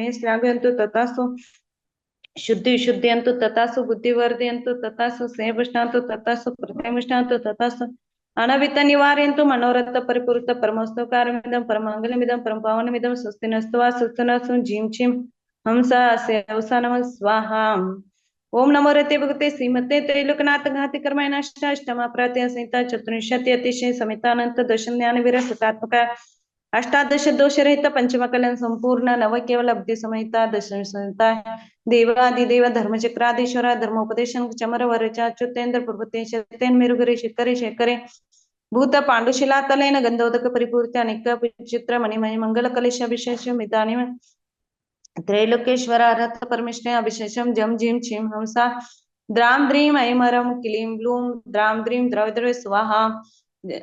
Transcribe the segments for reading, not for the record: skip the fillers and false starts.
मे श्लाघयन्तु तथास्तु। शुद्धि विशुद्धयन्तु तथास्तु। बुद्धिवर्धयन्तु तथास्तु। स्नेहपुष्णान्तु तथास्तु। प्रतिमुष्णान्तु तथास्तु। अनवित निवारयन्तु मनोरथ परिपूरित परमस्तु कार्यमिदं परमंगलमिदं परम पावनमिदं स्वस्ति नस्तु वा स्वस्ति नस्तु जीं चीं हंसा अवसा नमः स्वाहा। ओम नमो रते भगते श्रीमते त्रैलोकनाथ घाति कर्माय अष्टाष्टमा प्रातः संहिता चतुर्विंशति अतिशय समितानंत दर्शन ज्ञान विरसतात्मका अष्टादश दोष रहित पंचम कल्याण संपूर्ण नव केवल अब्धि संहिता दशम संहिता देवादिदेव धर्मचक्राधीश्वरा धर्मोपदेशन चमर वरचा अच्युतेन्द्र प्रभुते शतेन मेरुगरे शेखरे शेखरे भूत पांडुशिला तलेन गंधोदक परिपूर्ति अनेक चित्र मणिमय मंगल कलेश अभिशेष मितानि त्रैलोकेश्वर रथ परमेश्वर अभिशेषम जम जिम छिम हंसा द्राम द्रीम ऐमरम क्लीम ब्लूम द्राम द्रीम द्रविद्रव स्वाहा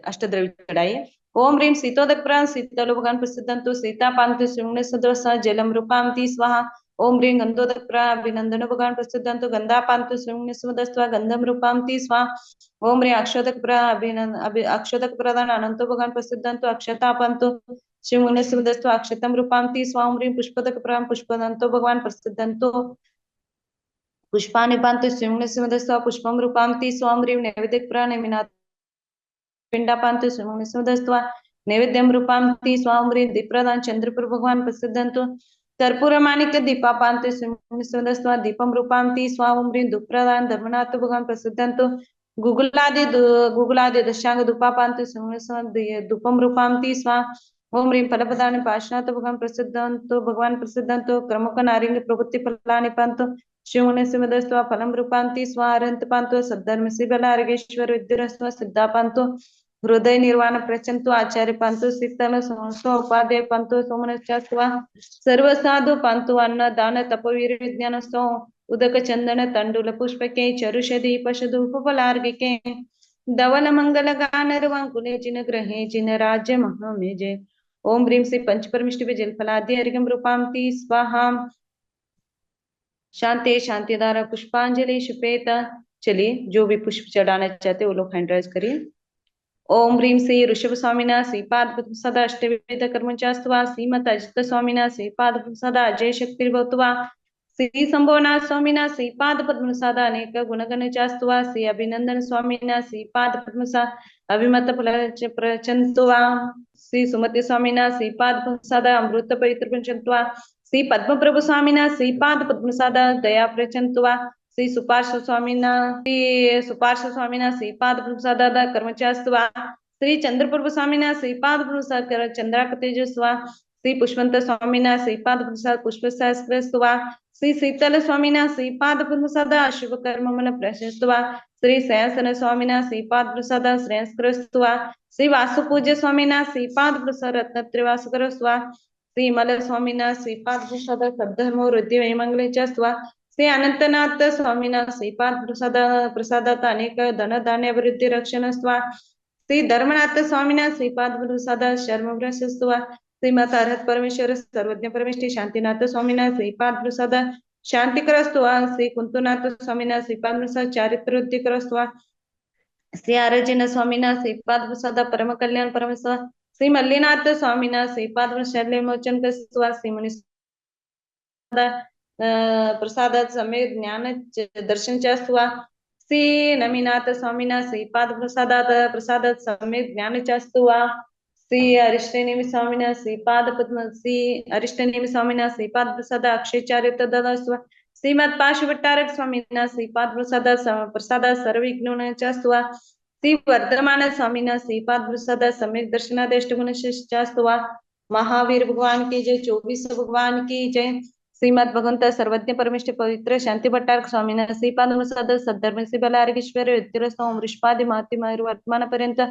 अष्टद्रव्य चढ़ाइए। ओम ह्रीम शीतोदक प्राण शीतलोभगान प्रसिद्धंतु सीता पांतु श्रृंगणे सदवसा जलम रूपांति स्वाहा। ओम ह्रीं गंधोदक प्राण अभिनंदन भगान प्रसिद्धंतु गंधा पांतु श्रृंगणे सदस्वा गंधम रूपांति स्वाहा। ओम ह्रीं अक्षोदक प्राण अक्षोदक प्रदान अनंतो भगान प्रसिद्धंतु अक्षता पांतु श्रृंगणे सदस्वा अक्षतम रूपांति स्वाहा। ओम ह्रीं पुष्पदक प्राण पुष्पदंतो भगवान प्रसिद्धंतु पुष्पानि पांतु श्रृंगणे सदस्वा पुष्पम रूपांति स्वाहा। ओम ह्रीं नैवेद्यक प्राण मिनात पिंडापांतु श्रृंगणे सदस्वा नैवेद्यम रूपांति स्वाहा। ओम ह्रीं दीप्रदान चंद्रपुर भगवान प्रसिद्धंतु कर्पूर माणिक्य दीपापांतु श्रृंगणे दीपम रूपांति स्वाहा। ओम ह्रीं धूप्रदान धर्मनाथ भगवान प्रसिद्धंतु गुगुलादि दशांग धूपापांतु श्रृंगणे धूपम रूपांति स्वाहा। ओम ह्रीं फलप्रदान पार्श्वनाथ भगवान प्रसिद्धंतु क्रमुक नारिंग प्रभुति फलानि पांतु श्रृंगणे सदस्वा फलम रूपांति स्वाहा। अरंत पांतु सद्धर्म शिबल अर्गेश्वर विद्युरस्व सिद्धा पांतु हृदय निर्वाण प्रचंतु आचार्य पांतु शीतल उपाध्याय पांतु सोमनस्वा सर्व साधु पांतु अन्न दान तपवीर विज्ञान उदक चंदन तंडुल पुष्पके चरुषधि पशुधूपफलार्घिके धवल मंगल गानरवांकुले जिन ग्रहे जिन राज्य महामेजे। ओम ह्रीं श्री पंचपरमिष्टि जलफलादि अर्घ्यम रूपांति स्वाहा। शांति शांतिदारा पुष्पांजलि शुपेता। चलिए जो भी पुष्प चढ़ाना चाहते वो लोग हैंड राइज करिए। ओम ह्रीं श्री ऋषभ स्वामिना श्रीपाद सदा अष्टवेद कर्मचास्तवा श्रीमत अजित स्वामिना श्रीपाद सदा अजय शक्तिर्भवत्वा श्री शंभोनाथ स्वामिना श्रीपाद पद्मसादा अनेक गुणगण चास्तवा श्री अभिनंदन स्वामिना श्रीपाद पद्मसा अभिमत प्रचंतवा श्री सुमति स्वामिना श्रीपाद पद्मसादा अमृत पवित्र प्रचंतवा श्री पद्म प्रभु स्वामिना श्रीपाद पद्मसादा दया प्रचंतवा श्री सुपार्श्व स्वामिना श्रीपाद प्रभुसादा कर्मचास्तवा श्री चंद्रप्रभु स्वामिना श्रीपाद प्रभुसाद चंद्राक तेजस्वा श्री पुष्पवंत स्वामिना श्रीपाद प्रसाद पुष्प सहस्रस्तवा श्री शीतल स्वामिना श्रीपाद प्रसाद शुभ कर्म मन प्रशस्तवा श्री सयासन स्वामिना श्रीपाद प्रसाद श्रेयस्करस्तवा श्री वासुपूज्य स्वामिना श्रीपाद प्रसाद रत्नत्रिवासकरस्तवा श्री मल स्वामिना श्रीपाद प्रसाद सद्धर्मो वृद्धि वैमंगलेचस्तवा श्री अनंतनाथ स्वामिना श्रीपाद प्रसादात अनेक धन धान्य अभिवृद्धि रक्षणस्तवा श्री धर्मनाथ स्वामिना श्रीपाद प्रसाद शर्म भ्रशस्तवा श्रीमत अरहत परमेश्वर सर्वज्ञ परमेष्टि शांतिनाथ स्वामिना श्रीपाद प्रसाद शांतिकरस्तवा श्री कुंतुनाथ स्वामिना श्रीपाद प्रसाद चारित्र वृद्धिकरस्तवा श्री आरजन स्वामिना श्रीपाद प्रसाद परम कल्याण परमेश्वर श्री मल्लीनाथ स्वामिना श्रीपाद शैल्य मोचन करस्तवा श्री मुनि प्रसाद समेत ज्ञान दर्शन चास्तवा श्री नमीनाथ स्वामिना श्रीपाद प्रसाद समेत ज्ञान चास्तवा श्री अरिष्टनेमि स्वामिना श्रीपाद पद्म श्री अरिष्टनेमि स्वामिना श्रीपाद प्रसाद अक्षयचार्य तदस्तवा श्रीमद पार्श्वभट्टारक स्वामिना श्रीपाद प्रसाद सर्वविघ्न चास्तवा श्री वर्धमान स्वामिना श्रीपाद प्रसाद समेत दर्शनादेष्ट गुण चास्तवा महावीर भगवान की जय 24 भगवान की जय। श्रीमद भगवंत सर्वज्ञ परमेष्टि पवित्र शांति भट्टारक स्वामिना श्रीपाद प्रसाद सद्धर्म से बलार्गेश्वर विद्युरस्तम वृष्पादि महात्मा वर्तमान पर्यंत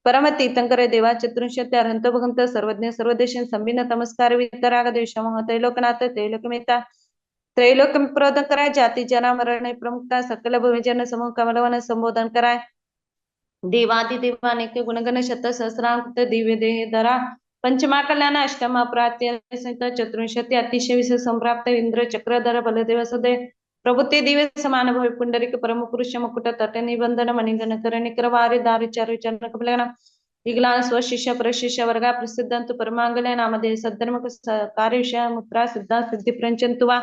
परम तीर्थंकर देवा चतुर्शत अर्हंत भगवंत सर्वज्ञ सर्वदेश संबिन नमस्कार वितराग देशमोह त्रैलोकनाथ त्रैलोकमेता त्रैलोक प्रबोधन कराय जाति जना मरण प्रमुखता सकल भूमिजन समूह कमलवन संबोधन कराय देवादि देवानेक गुणगण शत सहस्रांत दिव्य देह धरा पंचमा कल्याण अष्टमा प्रात्य संहिता चतुर्विंशति अतिशय विशेष संप्राप्त इंद्र चक्रधर बलदेव सदैव प्रभुते दिव्य समान भव पुंडरिक परम पुरुष मुकुट तट निबंधन मणिगण कर निकर वारि दारि चारु चरण कमलगण विकलांग स्वशिष्य प्रशिष्य वर्गा प्रसिद्धंतु परमांगल्य नामधेय सद्धर्मक कार्यविषय मुद्रा सिद्धा सिद्धि प्रंचंतु वा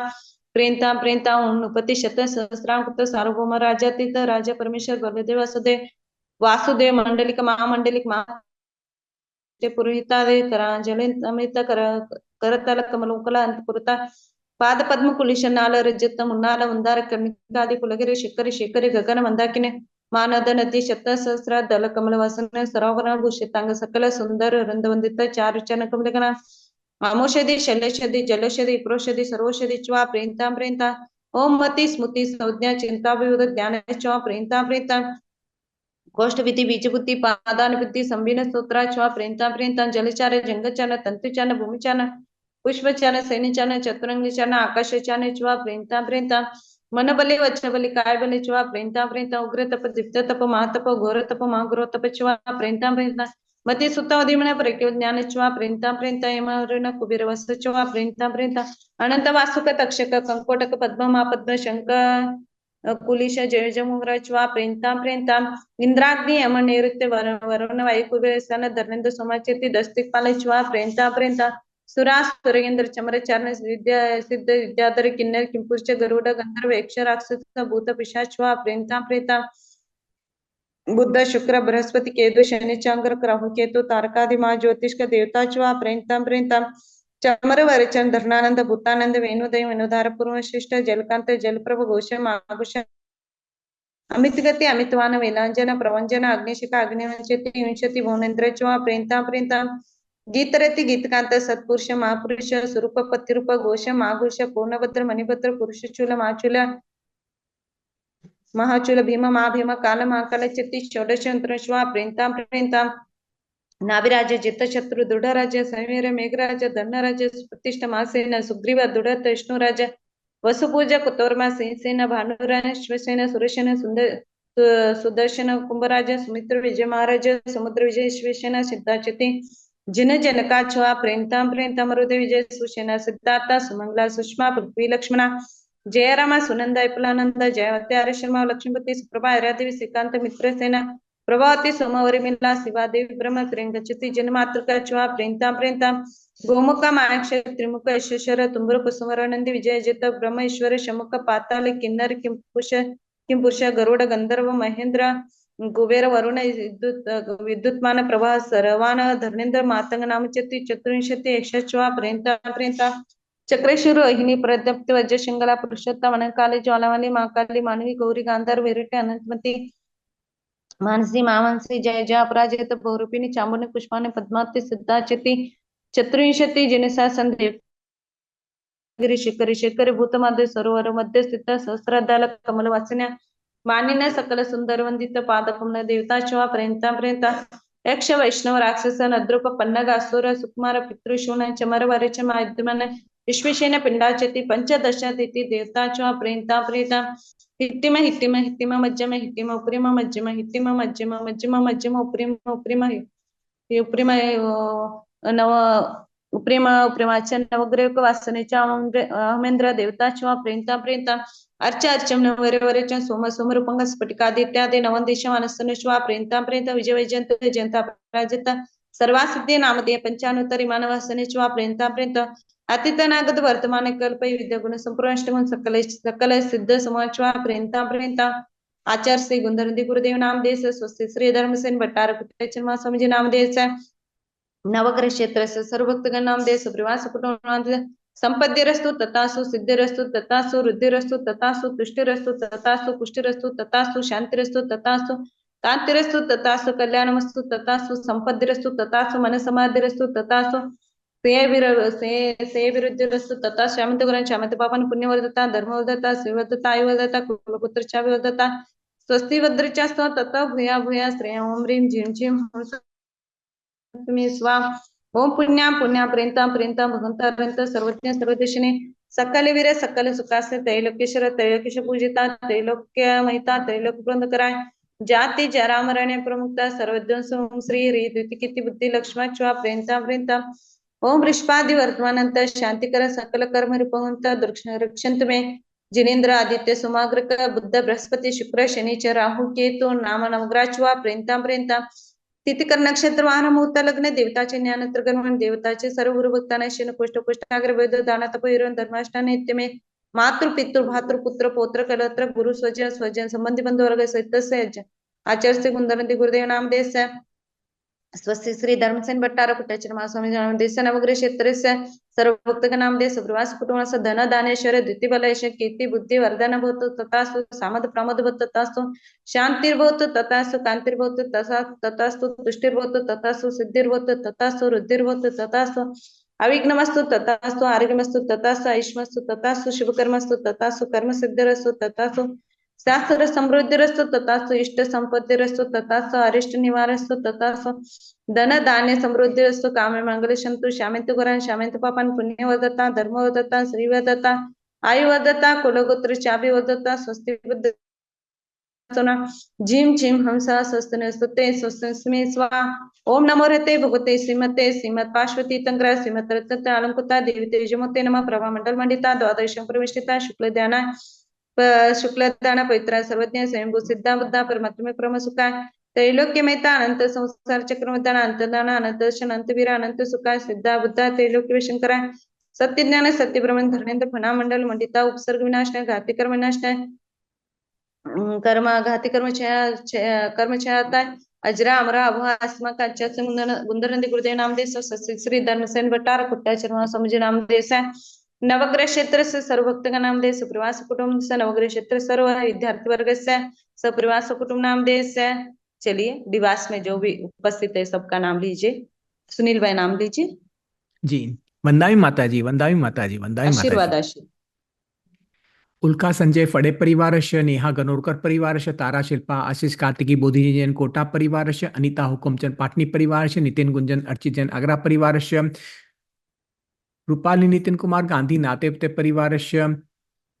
प्रेंता उन्नुपति शत सहस्रांकृत सार्वभौम राजातीत राजा परमेश्वर बलदेव वासुदेव मंडलिक महामंडलिक महा पुरोहितादि करांजलि अमित करतल कमलोकला अंतपुरता पाद पद्म कुलिश नाल रजत मुन्नाल उंदार कर्णिकादि कुलगिरि शिखरि शिखरि गगन मंदाकिने मानद नदी शत सहस्र दल कमल वसन सरोवर भूषितांग सकल सुंदर रंदवंदित चारुचन कमलगना आमोषधि शल्यषधि जलषधि प्रोषधि सर्वषधि च्वा प्रेंता ओम मति स्मृति संज्ञा चिंता वियुध ज्ञान च्वा प्रेंता गोष्ठ विधि बीज बुद्धि पादान बुद्धि संबीन स्तोत्रा च्वा प्रेंता जलचार जंगचान तंतुचान भूमिचान पुष्पचान सैनिचान चतुरंगचान आकाशचान च्वा प्रेंता मन बले वचन बले काय बले च्वा प्रेंता उग्र तप दीप्त तप महातप घोर तप महाघोर तप च्वा प्रेंता मते सुतावधिमन प्रज्ञो ज्ञान च्वा प्रेंता यमरुण कुबेर वस च्वा प्रेंता अनंत वासुक तक्षक कंकोटक पद्म महापद्म शंख कुलिश जयजमुग्र च्वा प्रेंता इंद्राग्नि यमन नैऋत्य वरुण वायु कुबेर सन धर्मेंद्र सोमाचेती दस्तिकपाल च्वा प्रेंता सुरा सुरेंद्र चमर चरण विद्या सिद्ध विद्याधर किन्नर किंपुरुष गरुड गंधर्व यक्ष राक्षस भूत पिशाच वा प्रेंता बुद्ध शुक्र बृहस्पति केतु शनि चंद्र राहु केतु तारकादि महा ज्योतिष का देवता च्वा प्रेंता चमर वरचन धर्णानंद भूतानंद वेणुदय वेणुधार पूर्व श्रेष्ठ जलकांत जलप्रभ घोष महाघोष अमित गति अमितवान वेलांजन प्रवंजन अग्निशिका अग्निवंशति विंशति भुवनेन्द्र च्वा प्रेंता गीतरति गीतकांत सत्पुरुष महापुरुष स्वरूप पतिरूप घोष महाघोष पूर्णभद्र मणिभद्र पुरुषचूल महाचूल महाचूल भीम महाभीम काल महाकाल चित्ति षोडशंत्र श्वा प्रेंता नाभिराज जित शत्रु दृढ़राज समीर मेघराज धनराज प्रतिष्ठ महासेन सुग्रीव दृढ़ विष्णुराज वसुपूज कुतोर्मा सिंहसेन भानुराज शिवसेन सुरसेन सुंदर सुदर्शन कुंभराज सुमित्र विजय महाराज समुद्र विजय शिवसेना सिद्धाचिति जिन जनका च्वा प्रेंता मरुदे विजय सुसेना सिद्धार्थ सुमंगला सुषमा पृथ्वी लक्ष्मणा जय रामा सुनंदा विपुलानंद जयवती आर्य शर्मा लक्ष्मीपति सुप्रभा आर्यादेवी श्रीकांत मित्रसेना प्रभावती सोमवरी मिला शिवादेवी ब्रह्म प्रियंगच्युति जन्मातृका च्वा प्रेंता गोमुख माक्ष त्रिमुख यशेश्वर तुम्बर कुसुमरानंदी विजय जित ब्रह्म ईश्वर शमुख पाताल किन्नर किंपुरुष गरुड गंधर्व महेंद्र कुबेर वरुण विद्युत्मान प्रभा सर्वान धर्मेंद्र मातंग नामचति चतुर्विंशति यक्षच्वा प्रेंता चक्रेश्वर रोहिणी प्रदप्त वज्र शिंगला पुरुषोत्तम अनकाली ज्वालावाली महाकाली मानवी गौरी गांधार वेरटे अनंतमती मानसी मानसी जय जय अपराजित बहुरूपिणी चामुंडी पुष्पाने पद्मावती सिद्धाचिति चतुर्विंशति जिनसा संदेव गिरी शिखरी शिखरी भूतमध्य सरोवर मध्य स्थित सहस्रदाल कमल वासन्या मानिन सकल सुंदर वंदित पादकमल देवता च्वा प्रेंता यक्ष वैष्णव राक्षस नद्रुप पन्नग असुर सुकुमार पितृशून चमर वरच माध्यमन विश्वेशेन पिंडाचति पंचदश तिथि देवता च्वा प्रेंता हिट्टिम हिट्टिम हिट्टिम मज्जम हिट्टिम उपरिम मज्जम हिट्टिम मज्जम मज्जम मज्जम उपरिम उपरिम उपरिम नव उपरिम उपरिमाच नवग्रह वासनेच्या अहमेंद्र देवता च्वा प्रेंता अर्चम नवरेवरेच सोम सोमरूपंग स्फटिकादित्यादि नवंदिश मानसन च्वा प्रेंता विजय वैजयंत जयंता पराजित सर्वासिद्धि नामधेय पंचानुतरी मानवासने च्वा प्रेंता अतीत नागत वर्तमान कल्प विद्या गुण संपूर्ण अष्टगुण सकल सिद्ध समाचवा प्रेंता आचार्य श्री गुंदरंदी गुरुदेव नामदेश स्वस्ति श्री धर्मसेन भट्टार कुटमा स्वामीजी नामदेश नवग्रह क्षेत्र से सर्व भक्तगण नामदेश प्रवास कुटुंब संपद्यरस्तु तथासु सिद्धिरस्तु तथासु रुद्धिरस्तु तथासु तुष्टिरस्तु तथासु पुष्टिरस्तु तथासु शांतिरस्तु तथासु कांतिरस्तु तथासु कल्याणमस्तु तथासु संपद्यरस्तु तथासु मन समाधिरस्तु तथासु से विरुद्धरस्तु तथा श्यामंत गुण श्यामंत पापन पुण्यवर्धता धर्मवर्धता शिववर्धता आयुवर्धता कुलपुत्रच्या विवर्धता स्वस्ति भद्रचास्तव तथा भूया भूया श्रेया ओम ह्रीं झीं झीं स्वा ओम पुण्या पुण्या प्रेंता भगवंता सर्वज्ञ सर्वदेशिने सकल वीर सकल सुखासे त्रैलोकेश्वर त्रैलोकेश पूजिता त्रैलोक्य महिता त्रैलोक वृंद कराय जाति जरा मरणे प्रमुक्ता सर्वध्वंस ओम श्री ह्री द्वितीय बुद्धि लक्ष्मण च्वा प्रेंता ओम वृषपादि वर्तमानंत शांतिकर सकल कर्म रिपवंत रक्षंत में जिनेन्द्र आदित्य सुमाग्रक बुद्ध बृहस्पति शुक्र शनिच राहु केतु नाम नवग्रह च्वा प्रेंता तिथिकर नक्षत्र वाहन मुहूर्त लग्न देवताचे ज्ञानत्र गण देवताचे सर्व गुरु भक्ताना शेन कुष्ठ कुष्ठाग्र वैद्य दाना तप हिरण धर्माष्टान नित्य में मातृ पितृ भातृ पुत्र पौत्र कलत्र गुरु स्वजन स्वजन संबंधी बंधु वर्ग सहित आचार्य से गुंदरंती गुरुदेव नाम देश स्वस्ति श्री धर्मसेन भट्टार कुटाचर स्वामी नाम देश नवग्रह क्षेत्र से सर्व भक्त का नाम देश प्रवास कुटुंब धन दानेश्वर द्वितीय बलेश कीर्ति बुद्धि वर्धन भवतु तथास्तु सामद प्रमद भवतु तथास्तु शांतिर्भवतु तथास्तु कांतिर्भवतु तथास्तु तुष्टिर्भवतु तथास्तु सिद्धिर्भवतु तथास्तु रुद्धिर्भवतु तथास्तु अविघ्नमस्तु तथास्तु आरोग्यमस्तु तथास्तु आयुष्मस्तु तथास्तु शुभकर्मस्तु तथास्तु कर्म सिद्धिरस्तु तथास्तु शास्त्र समृद्धिरस्तु तथास्तु इष्ट संपत्तिरस्तु तथास्तु अरिष्ट निवारस्तु तथास्तु धन धान्य समृद्धिरस्तु कामे मंगल शंतु शामित गुरान शामित पापन पुण्य वदता धर्म वदता श्री वदता आयु वदता कुलगोत्र चाबी वदता स्वस्ति बुद्ध जिम जिम हमसा स्वस्ति स्तुते स्वस्ति स्वा ओम नमो रहते भगवते श्रीमते श्रीमद पार्वती तंत्र श्रीमद रत्न अलंकृता देवी तेजमते नमः प्रभा मंडल मंडिता द्वादश प्रविष्टिता शुक्ल ध्यान शुक्लदान पवित्र सर्वज्ञ स्वयंभू सिद्धा बुद्धा परमात्मा परम सुखा त्रैलोक्य मेहता अनंत संसार चक्रवर्धन अंतदान अनंत दर्शन अंतवीर अनंत सुखा सिद्धा बुद्धा त्रैलोक्य शंकरा सत्य ज्ञान सत्य ब्रह्म धर्मेंद्र फना मंडल मंडिता उपसर्ग विनाश घाती कर्म विनाश कर्म घाती कर्म कर्म छयाता अजरा अमरा अभा आसमा काच्या गुंदरंदी गुरुदेव नाम देश श्री धर्मसेन भट्टार कुट्टाचर समझ नाम देश नवग्रह क्षेत्र से सर्व भक्त का नाम दे सुप्रवास कुटुंब से नवग्रह क्षेत्र सर्व विद्यार्थी वर्ग से सुप्रवास कुटुंब नाम दे से चलिए दिवास में जो भी उपस्थित है सबका नाम लीजिए। सुनील भाई नाम लीजिए। जी वंदावी माता जी वंदावी माता जी वंदावी माता आशीर्वाद उल्का संजय फड़े परिवारस्य नेहा गनोरकर परिवारस्य तारा शिल्पा आशीष कार्तिकी बोधी जैन कोटा परिवारस्य अनिता हुकुमचंद पाटनी परिवारस्य नितिन गुंजन अर्चित जैन अग्रा परिवारस्य रूपाली नितिन कुमार गांधी नाते परिवारस्य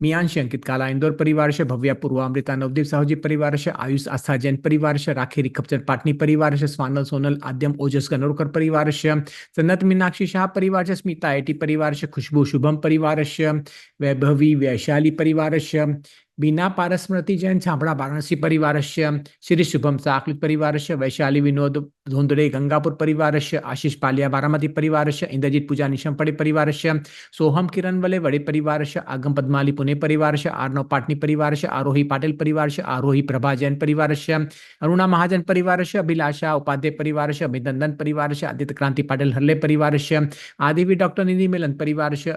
मियांश अंकित काला इंदौर परिवारस्य भव्या पूर्वामृता नवदीप साहूजी परिवारस्य आयुष आस्था जैन परिवारस्य राखी रिखपचंद पाटनी परिवारस्य स्वानल सोनल आद्यम ओजस गनोरकर परिवारस्य सन्नत मीनाक्षी शाह परिवारस्य स्मिता आईटी परिवारस्य खुशबू शुभम परिवारस्य वैभवी वैशाली परिवारस्य बीना पारस्मृति जैन छाबड़ा वाराणसी परिवारस्य श्री शुभम साकलित परिवारस्य वैशाली विनोद धोंदड़े गंगापुर परिवारस्य आशीष पालिया बारामती परिवारस्य इंद्रजीत पूजा निशंपड़े परिवारस्य सोहम किरण वले वड़े परिवारस्य आगम पद्माली पुणे परिवारस्य आर्नव पाटनी परिवारस्य आरोही पाटिल परिवारस्य आरोही प्रभा जैन परिवारस्य अरुणा महाजन परिवारस्य अभिलाषा उपाध्याय परिवारस्य अभिनंदन परिवारस्य आदित्य क्रांति पाटिल हल्ले परिवारस्य आदिवी डॉक्टर निधि मिलन परिवारस्य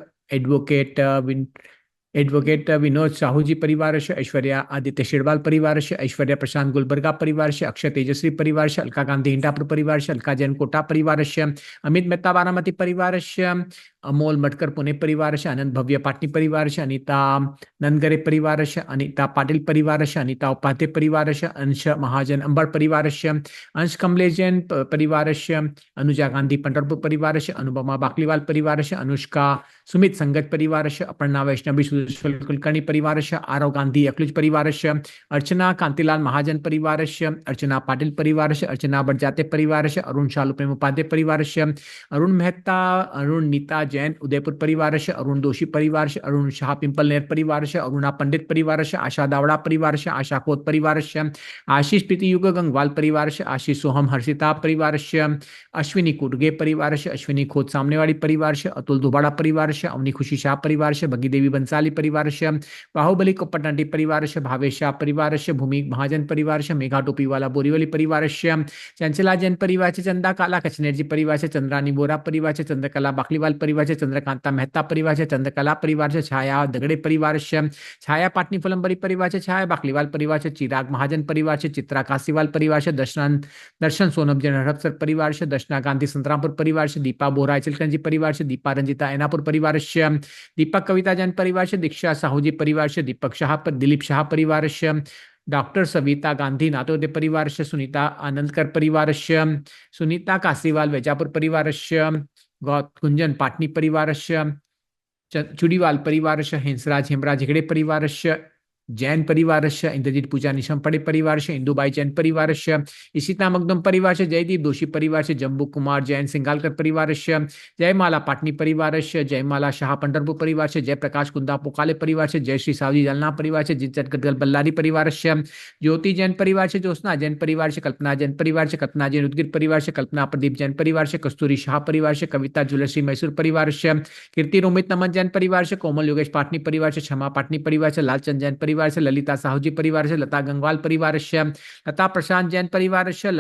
एडवोकेट विनोद साहूजी परिवारस्य ऐश्वर्या आदित्य शेरवाल परिवारस्य ऐश्वर्या प्रशांत गुलबर्गा परिवारस्य अक्षय तेजश्री परिवारस्य अलका गांधी हिंडापुर परिवारस्य अलका जैन कोटा परिवारस्य अमित मेहता बारामती परिवारस्य अमोल मटकर पुणे परिवारस्य अनंत भव्य पाटनी परिवारस्य अनिता नंदगरे परिवारस्य अनिता पाटिल परिवारस्य अनिता उपाध्याय परिवारस्य अंश महाजन अंबड़ परिवारस्य अंश कमलेश जैन परिवारस्य अनुजा गांधी पंढरपुर परिवारस्य अनुपमा बाकलीवाल परिवारस्य अनुष्का सुमित संगत परिवारस्य अपर्णा वैष्णवी कुलकर्णी परिवारस्य आरव गांधी अक्लुज परिवारस्य अर्चना कांतिलाल महाजन परिवारस्य अर्चना पाटिल परिवारस्य अर्चना बड़जाते परिवारस्य अरुण शालू प्रेम उपाध्याय परिवारस्य अरुण मेहता अरुण नीता जैन उदयपुर परिवारस्य अरुण दोषी परिवारस्य अरुण शाह पिंपल नेर परिवारस्य अरुणा पंडित परिवारस्य आशा दावड़ा परिवारस्य आशा खोत परिवारस्य आशीष प्रीति युग गंगवाल परिवारस्य आशीष सोहम हर्षिता परिवारस्य अश्विनी कुर्गे परिवारस्य अश्विनी खोत सामनेवाड़ी परिवारस्य अतुल दुबाड़ा परिवारस्य अवनी खुशी शाह परिवारस्य भगी देवी बंसाली परिवारस्य बाहुबली कोप्पटनाटी परिवारस्य भावेश शाह परिवारस्य भूमि महाजन परिवारस्य मेघा टोपीवाला बोरीवली परिवारस्य चंचला जैन परिवारस्य चंदा काला कचनेरजी परिवारस्य चंद्रानी बोरा परिवारस्य चंद्रकला बाकलीवाल परिवारस्य चंद्रकांता मेहता परिवारस्य चंद्रकला परिवारस्य छाया दगड़े परिवारस्य छाया पाटनी फुलंबरी परिवारस्य छाया बाकलीवाल परिवारस्य चिराग महाजन परिवारस्य चित्रा कासीवाल परिवारस्य दर्शन सोनम जैन हड़पसर परिवारस्य दर्शना गांधी संतरामपुर परिवारस्य दीपा बोरा चिलकंजी परिवारस्य दीपा रंजिता ऐनापुर परिवारस्य दीपक कविता जैन परिवारस्य दीक्षा साहूजी परिवारस्य दीपक शाह दिलीप शाह परिवारस्य डॉक्टर सविता गांधी नातोदे परिवारस्य सुनीता आनंदकर परिवारस्य सुनीता कासीवाल वैजापुर परिवारस्य कुंजन पाटनी परिवारस्य चुड़ीवाल परिवारस्य हंसराज हेमराज हेगड़े परिवारस्य जैन परिवारस्य इंद्रजीत पूजा निशम पड़े परिवारस्य इंदुबाई जैन परिवारस्य इशिता मगदुम परिवारस्य जयदीप दोषी परिवारस्य जम्बू कुमार जैन सिंगालकर परिवारस्य जयमाला पाटनी परिवारस्य जयमाला शाह पंढरपुर परिवारस्य जयप्रकाश कुंदा पोकाले परिवारस्य जय श्री सावजी जालना परिवारस्य जितचट गदगल बल्लारी परिवारस्य ज्योति जैन परिवारस्य ज्योत्सना जैन परिवारस्य कल्पना जैन परिवारस्य कल्पना जैन उदगिर परिवारस्य कल्पना प्रदीप जैन परिवारस्य कस्तूरी शाह परिवारस्य कविता जुलश्री मैसूर परिवारस्य कीर्ति रोमित नमन जैन परिवारस्य कोमल योगेश पाटनी परिवारस्य क्षमा पाटनी परिवारस्य लालचंद जैन परिवारस्य ललिता साहूजी परिवारस्य लता गंगवाल परिवारस्य लता प्रशांत जैन परिवारस्य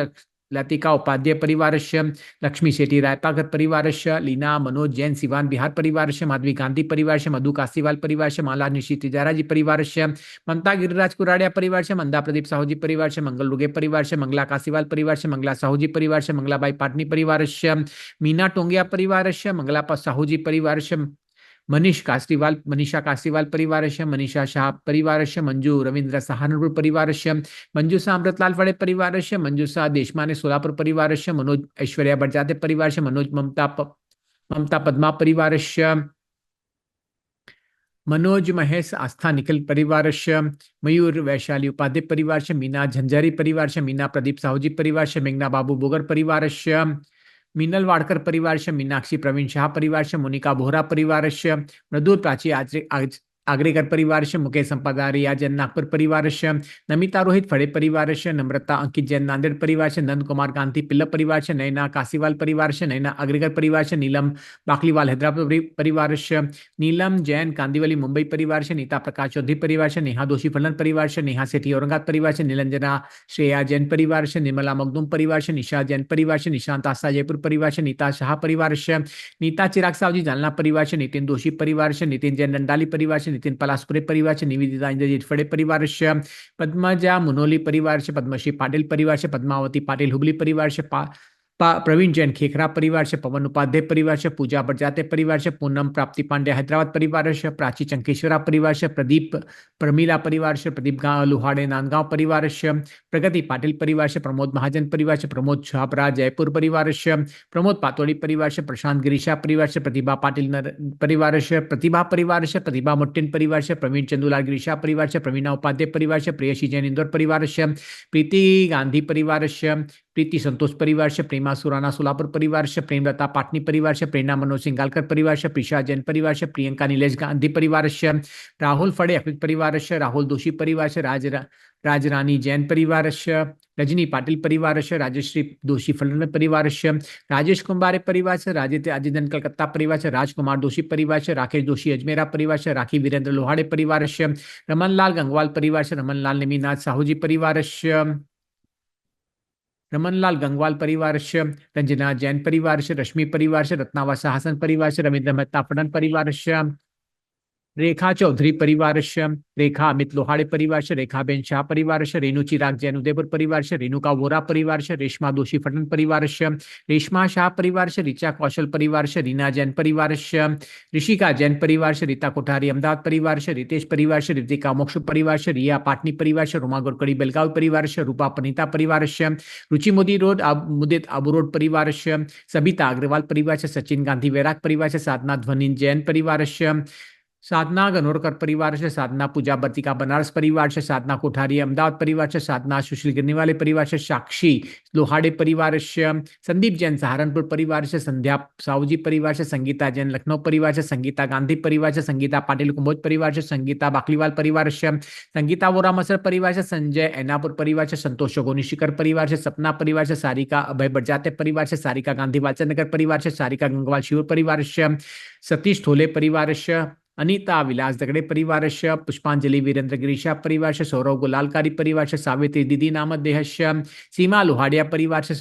लतिका उपाध्याय परिवारस्य लक्ष्मी शेट्टी रायपागर परिवारस्य लीना मनोज जैन सिवान बिहार परिवारस्य माधवी गांधी परिवारस्य मधु कासीवाल परिवारस्य माला निशी तिजाराजी परिवारस्य ममता गिरिराज कुराड़िया परिवारस्य मंदा प्रदीप साहूजी परिवारस्य मंगल रुगे परिवारस्य मंगला कासीवाल परिवारस्य मंगला साहूजी परिवारस्य मंगलाबाई पाटनी परिवारस्य मीना टोंगिया परिवारस्य मंगला साहूजी परिवारस्य मनीषा कासीवाल परिवारस्य मनीषा शाह परिवारस्य मंजू रवींद्र सहारनपुर परिवारस्य मंजूषा अमृतलाल फड़े परिवारस्य मंजूषा देशमाने सोलापुर परिवारस्य मनोज ऐश्वर्या बड़जाते परिवारस्य मनोज ममता पद्मा परिवारस्य मनोज महेश आस्था निखिल परिवारस्य मयूर वैशाली उपाध्याय परिवारस्य मीना झंझारी परिवारस्य मीना प्रदीप साहूजी परिवारस्य मेघना बाबू बोगर परिवारस्य मीनल वाडकर परिवारस्य मीनाक्षी प्रवीण शाह परिवारस्य मोनिका बोहरा परिवारस्य मृदुल प्राची आगरेकर परिवारस्य मुकेश संपदारिया जैन नागपुर परिवारस्य नमिता रोहित फड़े परिवारस्य नम्रता अंकित जैन नांदेड़ परिवारस्य नंद कुमार कांति पिल्ल परिवारस्य नैना कासीवाल परिवारस्य नैना आगरेकर परिवारस्य नीलम बाकलीवाल हैदराबाद परिवारस्य नीलम जैन कांदिवली मुंबई परिवारस्य नीता प्रकाश चौधरी परिवारस्य नेहा दोषी फलन परिवारस्य नेहा सेठी औरंगाबाद परिवारस्य निलंजना श्रेया जैन परिवारस्य निर्मला मखदूम परिवारस्य निशा जैन परिवारस्य निशांत आस्था जयपुर परिवारस्य नीता शाह परिवारस्य नीता चिराग सावजी जालना परिवारस्य नितिन दोषी परिवारस्य नितिन जैन नंडाली परिवारस्य नितिन पलासपुरे परिवारस्य निवेदिता इंद्रजीत फड़े परिवारस्य पद्मजा मुनोली परिवारस्य पद्मश्री पाटिल परिवारस्य पद्मावती पाटिल हुबली परिवारस्य प्रवीण जैन खेखरा परिवारस्य पवन उपाध्याय परिवारस्य पूजा बड़जाते परिवारस्य पूनम प्राप्ति पांडे हैदराबाद परिवारस्य प्राची चंकेश्वरा परिवारस्य प्रदीप प्रमीला परिवारस्य प्रदीप लुहाड़े नांदगांव परिवारस्य प्रगति पाटिल परिवारस्य प्रमोद महाजन परिवारस्य प्रमोद छाबरा जयपुर परिवारस्य प्रमोद पातोड़ी परिवारस्य प्रशांत गिरीशा परिवारस्य प्रतिभा पाटिल परिवारस्य प्रतिभा परिवारस्य प्रतिभा मुट्टिन परिवारस्य प्रवीण चंदुलाल गिरीशा परिवारस्य प्रवीणा उपाध्याय परिवारस्य प्रियशी जैन इंदौर परिवारस्य प्रीति गांधी परिवारस्य प्रीति संतोष परिवारस्य प्रेमा सुराना सोलापुर परिवारस्य प्रेमलता पाटनी परिवारस्य प्रेरणा मनोज सिंगालकर परिवारस्य प्रिशा जैन परिवारस्य प्रियंका नीलेश गांधी परिवारस्य राहुल फड़े अकृत परिवारस्य राहुल दोषी परिवारस्य राजरानी जैन परिवारस्य रजनी पाटिल परिवारस्य राजश्री दोषी फलन परिवारस्य राजेश कुंभारे परिवारस्य राजेश अजिदन कलकत्ता परिवारस्य राजकुमार दोषी परिवारस्य राकेश दोषी अजमेरा परिवारस्य राखी वीरेंद्र लोहाड़े परिवारस्य रमनलाल गंगवाल परिवारस्य रमनलाल नेमीनाथ साहूजी परिवारस्य रमनलाल गंगवाल परिवारस्य रंजना जैन परिवारस्य रश्मि परिवारस्य रत्नावासा हसन परिवारस्य रविंद्र मेहता फड़न परिवारस्य रेखा चौधरी परिवारस्य रेखा अमित लोहाड़े परिवारस्य रेखाबेन शाह परिवारस्य रेणु चिराग जैन उदयपुर परिवारस्य रेणुका वोरा परिवारस्य रेशमा दोषी फटन परिवारस्य रेशमा शाह परिवारस्य ऋचा कौशल परिवारस्य रीना जैन परिवारस्य ऋषिका जैन परिवारस्य रीता कोठारी अहमदाबाद परिवारस्य रितेश परिवारस्य ऋतिका मोक्ष परिवारस्य रिया पाटनी परिवारस्य रोमा गोरकड़ी बेलगाव परिवारस्य रूपा पनीता परिवारस्य रुचि मोदी रोड मुदित आबू रोड परिवारस्य सबिता अग्रवाल परिवारस्य सचिन गांधी वैराग परिवारस्य साधना ध्वनि जैन परिवारस्य साधना गनोरकर परिवारस्य साधना पूजा बर्तिका बनारस परिवारस्य साधना कोठारी अहमदाबाद परिवारस्य साधना सुशील गिरनीवाले परिवारस्य साक्षी लोहाड़े परिवारस्य संदीप जैन सहारनपुर परिवारस्य संध्या सावजी परिवारस्य संगीता जैन लखनऊ परिवारस्य संगीता गांधी परिवारस्य संगीता पाटिल कुंभोज परिवारस्य संगीता बाकलीवाल परिवारस्य संगीता वोरा मसर परिवारस्य संजय ऐनापुर परिवारस्य संतोष गोनिशिकर परिवारस्य सपना परिवारस्य सारिका अभय बड़जाते परिवारस्य सारिका गांधी वाचनगर परिवारस्य सारिका गंगवाल शिवर परिवारस्य सतीश थोले परिवारस्य अनीता विलास दगड़े परिवारस्य पुष्पांजलि वीरेंद्र गिरीशा परिवारस्य सौरव गुलालकारी परिवारस्य सावित्री दीदी नामदेहस्य सीमा लोहाड़िया परिवारस्य